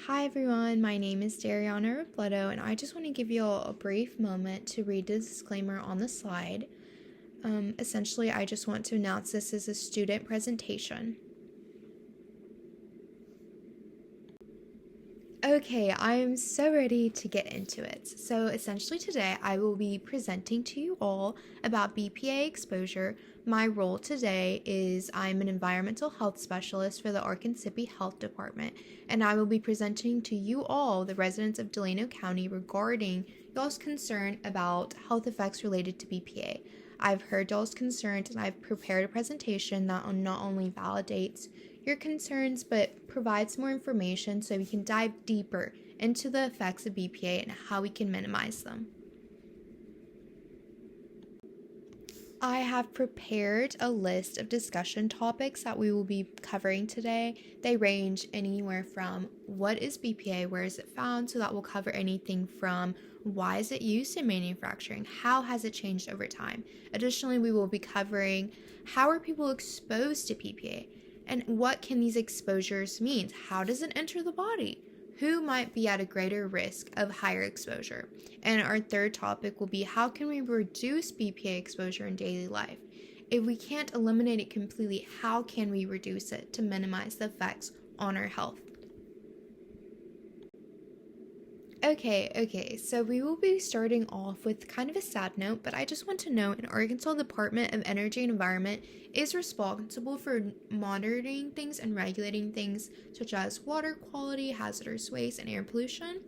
Hi everyone, my name is Dariana Robledo, and I just want to give you all a brief moment to read the disclaimer on the slide. Essentially, I just want to announce this is a student presentation. Okay, I am so ready to get into it. So essentially today I will be presenting to you all about BPA exposure. My role today is I'm an environmental health specialist for the Arkansas Health Department, and I will be presenting to you all, the residents of Delano County, regarding y'all's concern about health effects related to BPA. I've heard y'all's concerns and I've prepared a presentation that not only validates your concerns but provides more information so we can dive deeper into the effects of BPA and how we can minimize them. I have prepared a list of discussion topics that we will be covering today. They range anywhere from what is BPA, where is it found, so that will cover anything from why is it used in manufacturing, how has it changed over time. Additionally, we will be covering how are people exposed to BPA and what can these exposures mean, how does it enter the body, who might be at a greater risk of higher exposure. And our third topic will be how can we reduce BPA exposure in daily life? If we can't eliminate it completely, how can we reduce it to minimize the effects on our health? Okay, so we will be starting off with kind of a sad note, but I just want to note in Arkansas Department of Energy and Environment is responsible for monitoring things and regulating things such as water quality, hazardous waste, and air pollution,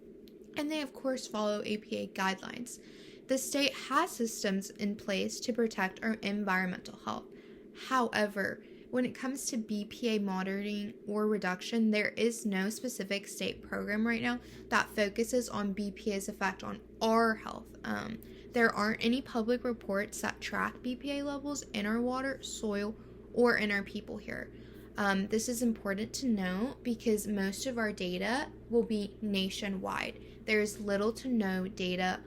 and they of course follow APA guidelines. The state has systems in place to protect our environmental health. However, when it comes to BPA monitoring or reduction, there is no specific state program right now that focuses on BPA's effect on our health. There aren't any public reports that track BPA levels in our water, soil, or in our people here. This is important to know because most of our data will be nationwide. There is little to no data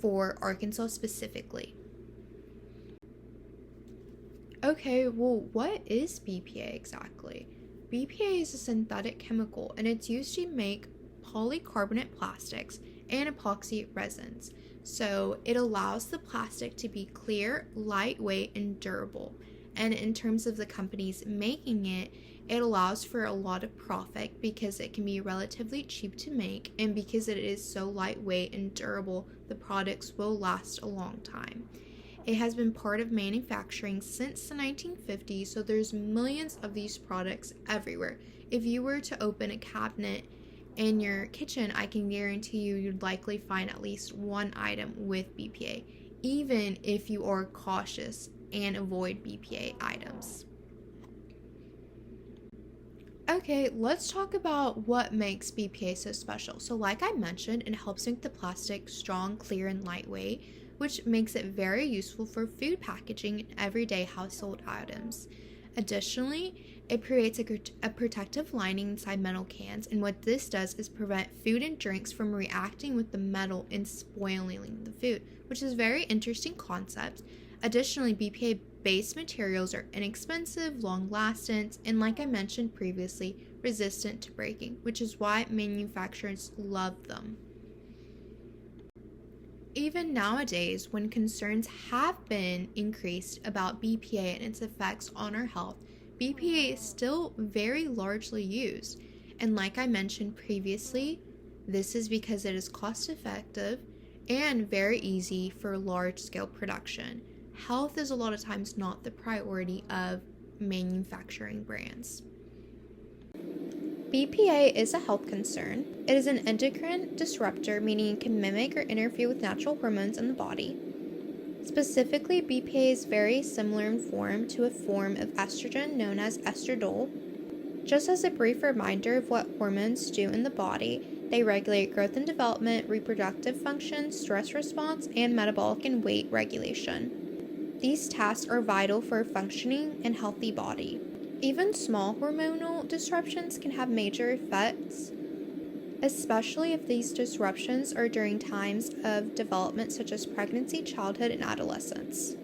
for Arkansas specifically. Okay, well, what is BPA exactly? BPA is a synthetic chemical and it's used to make polycarbonate plastics and epoxy resins. So it allows the plastic to be clear, lightweight, and durable. And in terms of the companies making it, it allows for a lot of profit because it can be relatively cheap to make, and because it is so lightweight and durable, the products will last a long time. It has been part of manufacturing since the 1950s, so there's millions of these products everywhere. If you were to open a cabinet in your kitchen, I can guarantee you'd likely find at least one item with BPA, even if you are cautious and avoid BPA items. Okay, let's talk about what makes BPA so special. So like I mentioned, it helps make the plastic strong, clear, and lightweight, which makes it very useful for food packaging and everyday household items. Additionally, it creates a protective lining inside metal cans, and what this does is prevent food and drinks from reacting with the metal and spoiling the food, which is a very interesting concept. Additionally, BPA-based materials are inexpensive, long-lasting, and like I mentioned previously, resistant to breaking, which is why manufacturers love them. Even nowadays, when concerns have been increased about BPA and its effects on our health, BPA is still very largely used. And like I mentioned previously, this is because it is cost-effective and very easy for large-scale production. Health is a lot of times not the priority of manufacturing brands. BPA is a health concern. It is an endocrine disruptor, meaning it can mimic or interfere with natural hormones in the body. Specifically, BPA is very similar in form to a form of estrogen known as estradiol. Just as a brief reminder of what hormones do in the body, they regulate growth and development, reproductive function, stress response, and metabolic and weight regulation. These tasks are vital for a functioning and healthy body. Even small hormonal disruptions can have major effects, especially if these disruptions are during times of development such as pregnancy, childhood, and adolescence.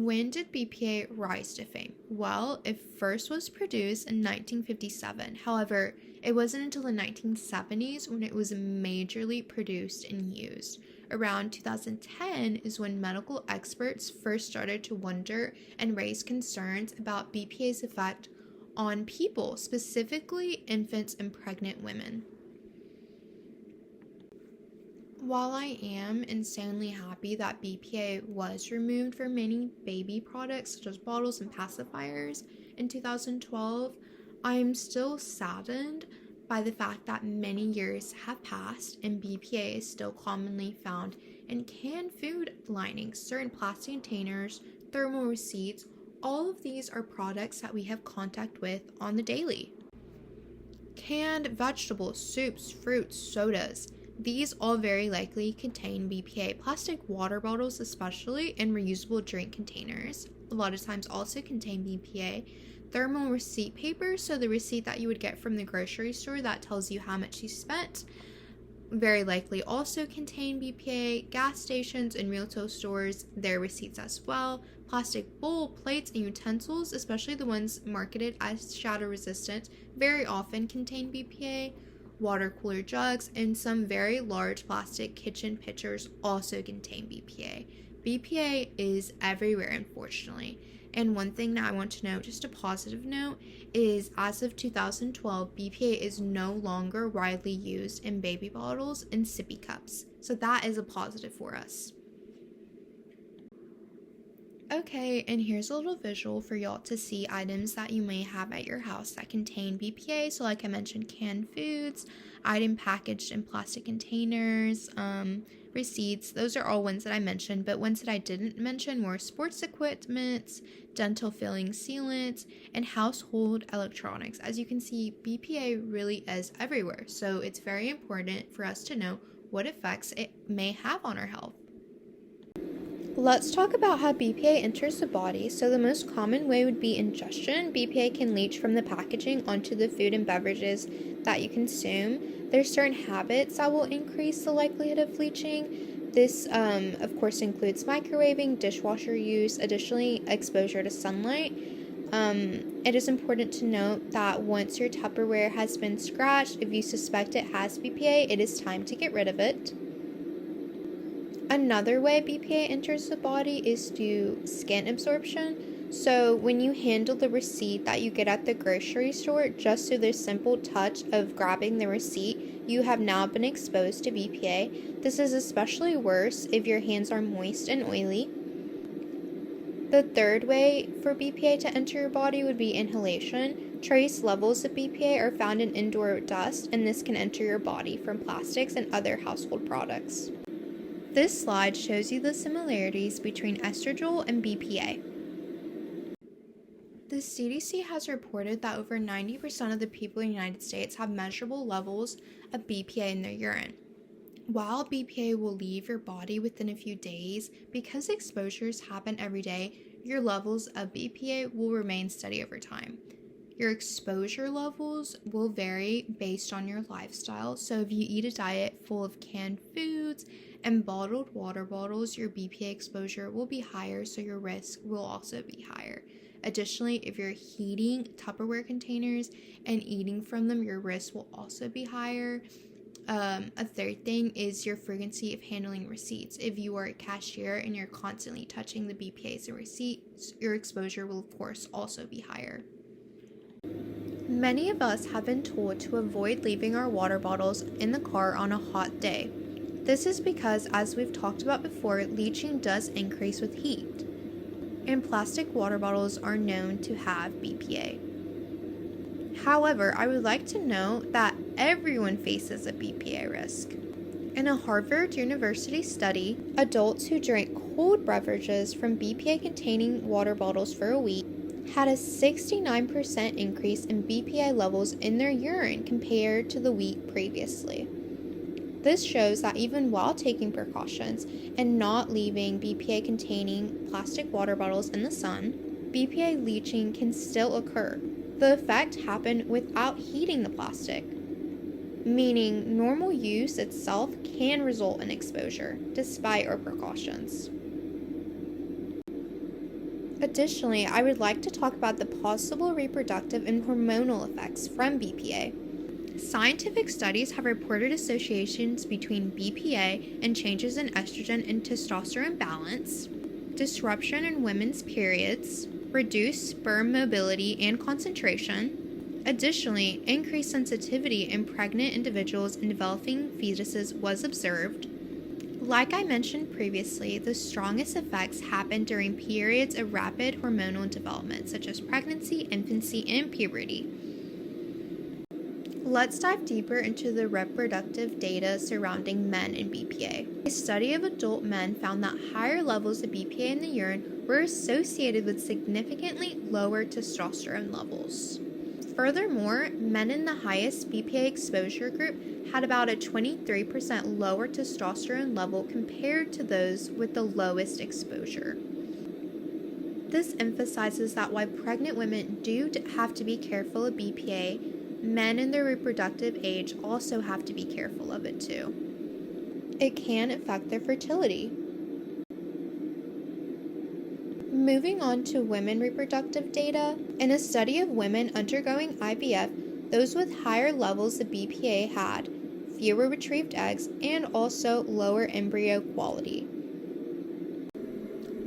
When did BPA rise to fame? Well, it first was produced in 1957. However, it wasn't until the 1970s when it was majorly produced and used. Around 2010 is when medical experts first started to wonder and raise concerns about BPA's effect on people, specifically infants and pregnant women. While I am insanely happy that BPA was removed from many baby products such as bottles and pacifiers in 2012, I am still saddened by the fact that many years have passed and BPA is still commonly found in canned food linings, certain plastic containers, thermal receipts. All of these are products that we have contact with on the daily. Canned vegetables, soups, fruits, sodas. These all very likely contain BPA. Plastic water bottles, especially, and reusable drink containers, a lot of times also contain BPA. Thermal receipt paper, so the receipt that you would get from the grocery store that tells you how much you spent, very likely also contain BPA. Gas stations and retail stores, their receipts as well. Plastic bowl, plates, and utensils, especially the ones marketed as shatter resistant, very often contain BPA. Water cooler jugs and some very large plastic kitchen pitchers also contain BPA. BPA is everywhere, unfortunately. And one thing that I want to note, just a positive note, is as of 2012, BPA is no longer widely used in baby bottles and sippy cups. So that is a positive for us. Okay, and here's a little visual for y'all to see items that you may have at your house that contain BPA. So like I mentioned, canned foods, item packaged in plastic containers, receipts. Those are all ones that I mentioned, but ones that I didn't mention were sports equipment, dental filling sealants, and household electronics. As you can see, BPA really is everywhere, so it's very important for us to know what effects it may have on our health. Let's talk about how BPA enters the body. So the most common way would be ingestion. BPA can leach from the packaging onto the food and beverages that you consume. There's certain habits that will increase the likelihood of leaching. This, of course, includes microwaving, dishwasher use, additionally exposure to sunlight. It is important to note that once your Tupperware has been scratched, if you suspect it has BPA, it is time to get rid of it. Another way BPA enters the body is through skin absorption. So when you handle the receipt that you get at the grocery store, just through the simple touch of grabbing the receipt, you have now been exposed to BPA. This is especially worse if your hands are moist and oily. The third way for BPA to enter your body would be inhalation. Trace levels of BPA are found in indoor dust, and this can enter your body from plastics and other household products. This slide shows you the similarities between estradiol and BPA. The CDC has reported that over 90% of the people in the United States have measurable levels of BPA in their urine. While BPA will leave your body within a few days, because exposures happen every day, your levels of BPA will remain steady over time. Your exposure levels will vary based on your lifestyle, so if you eat a diet full of canned foods and bottled water bottles, your BPA exposure will be higher, so your risk will also be higher. Additionally, if you're heating Tupperware containers and eating from them, your risk will also be higher. A third thing is your frequency of handling receipts. If you are a cashier and you're constantly touching the BPAs and receipts, your exposure will of course also be higher. Many of us have been told to avoid leaving our water bottles in the car on a hot day. This is because, as we've talked about before, leaching does increase with heat, and plastic water bottles are known to have BPA. However, I would like to note that everyone faces a BPA risk. In a Harvard University study, adults who drank cold beverages from BPA-containing water bottles for a week had a 69% increase in BPA levels in their urine compared to the week previously. This shows that even while taking precautions and not leaving BPA-containing plastic water bottles in the sun, BPA leaching can still occur. The effect happened without heating the plastic, meaning normal use itself can result in exposure, despite our precautions. Additionally, I would like to talk about the possible reproductive and hormonal effects from BPA. Scientific studies have reported associations between BPA and changes in estrogen and testosterone balance, disruption in women's periods, reduced sperm mobility and concentration. Additionally, increased sensitivity in pregnant individuals and developing fetuses was observed. Like I mentioned previously, the strongest effects happen during periods of rapid hormonal development, such as pregnancy, infancy, and puberty. Let's dive deeper into the reproductive data surrounding men and BPA. A study of adult men found that higher levels of BPA in the urine were associated with significantly lower testosterone levels. Furthermore, men in the highest BPA exposure group had about a 23% lower testosterone level compared to those with the lowest exposure. This emphasizes that while pregnant women do have to be careful of BPA, men in their reproductive age also have to be careful of it too. It can affect their fertility. Moving on to women reproductive data, in a study of women undergoing IVF, those with higher levels of BPA had fewer retrieved eggs and also lower embryo quality.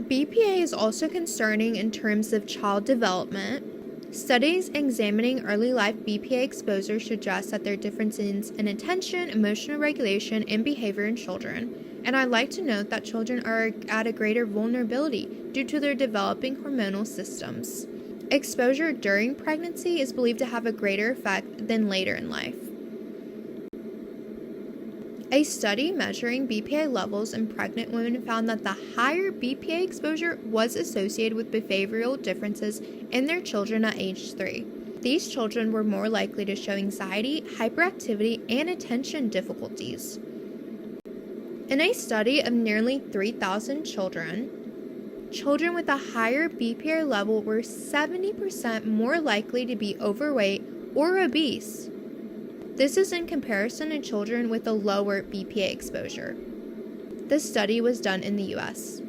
BPA is also concerning in terms of child development. Studies examining early life BPA exposure suggest that there are differences in attention, emotional regulation, and behavior in children. And I'd like to note that children are at a greater vulnerability due to their developing hormonal systems. Exposure during pregnancy is believed to have a greater effect than later in life. A study measuring BPA levels in pregnant women found that the higher BPA exposure was associated with behavioral differences in their children at age 3. These children were more likely to show anxiety, hyperactivity, and attention difficulties. In a study of nearly 3,000 children with a higher BPA level were 70% more likely to be overweight or obese. This is in comparison to children with a lower BPA exposure. This study was done in the US.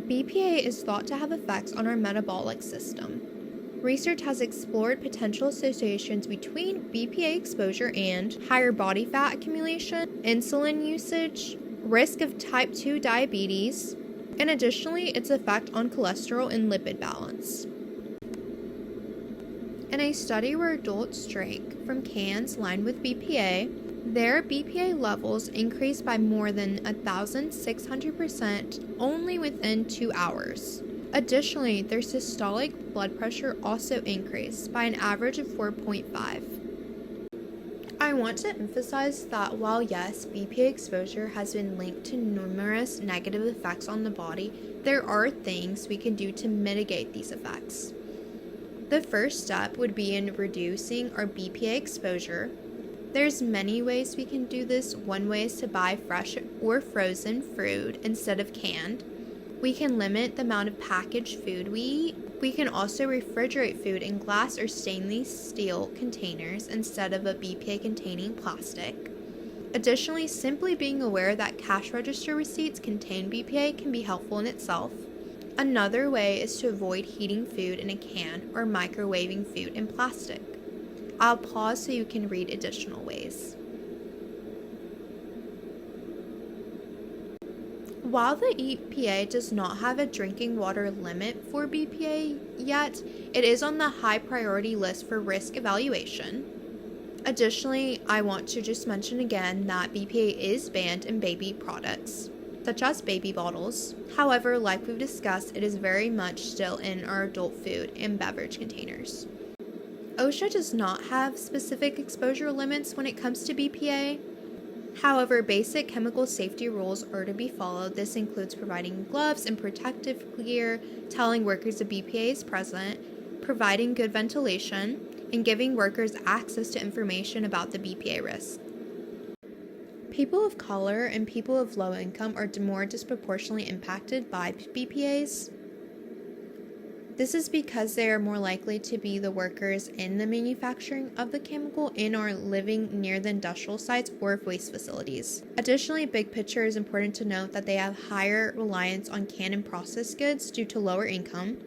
BPA is thought to have effects on our metabolic system. Research has explored potential associations between BPA exposure and higher body fat accumulation, insulin usage, risk of type 2 diabetes, and additionally its effect on cholesterol and lipid balance. In a study where adults drank from cans lined with BPA, their BPA levels increased by more than 1,600% only within 2 hours. Additionally, their systolic blood pressure also increased by an average of 4.5. I want to emphasize that while yes, BPA exposure has been linked to numerous negative effects on the body, there are things we can do to mitigate these effects. The first step would be in reducing our BPA exposure. There's many ways we can do this. One way is to buy fresh or frozen food instead of canned. We can limit the amount of packaged food we eat. We can also refrigerate food in glass or stainless steel containers instead of a BPA containing plastic. Additionally, simply being aware that cash register receipts contain BPA can be helpful in itself. Another way is to avoid heating food in a can or microwaving food in plastic. I'll pause so you can read additional ways. While the EPA does not have a drinking water limit for BPA yet, it is on the high priority list for risk evaluation. Additionally, I want to just mention again that BPA is banned in baby products, such as baby bottles. However, like we've discussed, it is very much still in our adult food and beverage containers. OSHA does not have specific exposure limits when it comes to BPA. However, basic chemical safety rules are to be followed. This includes providing gloves and protective gear, telling workers if BPA is present, providing good ventilation, and giving workers access to information about the BPA risk. People of color and people of low income are more disproportionately impacted by BPAs. This is because they are more likely to be the workers in the manufacturing of the chemical and are living near the industrial sites or waste facilities. Additionally, big picture is important to note that they have higher reliance on canned and processed goods due to lower income,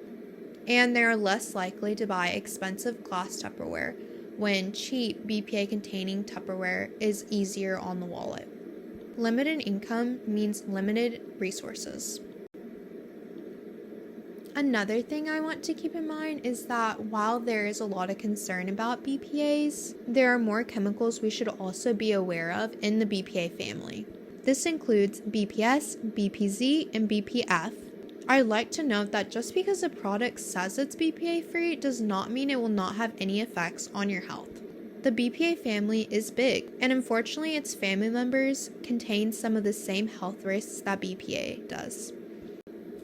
and they are less likely to buy expensive glass Tupperware when cheap BPA containing Tupperware is easier on the wallet. Limited income means limited resources. Another thing I want to keep in mind is that while there is a lot of concern about BPAs, there are more chemicals we should also be aware of in the BPA family. This includes BPS, BPZ, and BPF. I'd like to note that just because a product says it's BPA free does not mean it will not have any effects on your health. The BPA family is big, and unfortunately its family members contain some of the same health risks that BPA does.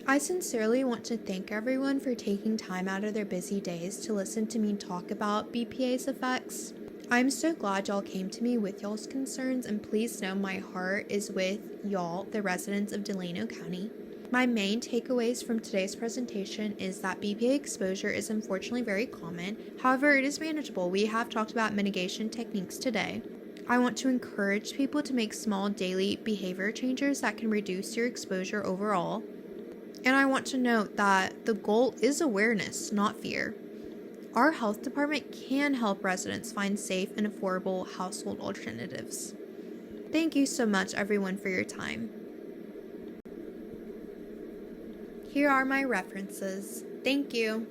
I sincerely want to thank everyone for taking time out of their busy days to listen to me talk about BPA's effects. I'm so glad y'all came to me with y'all's concerns, and please know my heart is with y'all, the residents of Delano County. My main takeaways from today's presentation is that BPA exposure is unfortunately very common. However, it is manageable. We have talked about mitigation techniques today. I want to encourage people to make small daily behavior changes that can reduce your exposure overall. And I want to note that the goal is awareness, not fear. Our health department can help residents find safe and affordable household alternatives. Thank you so much, everyone, for your time. Here are my references. Thank you.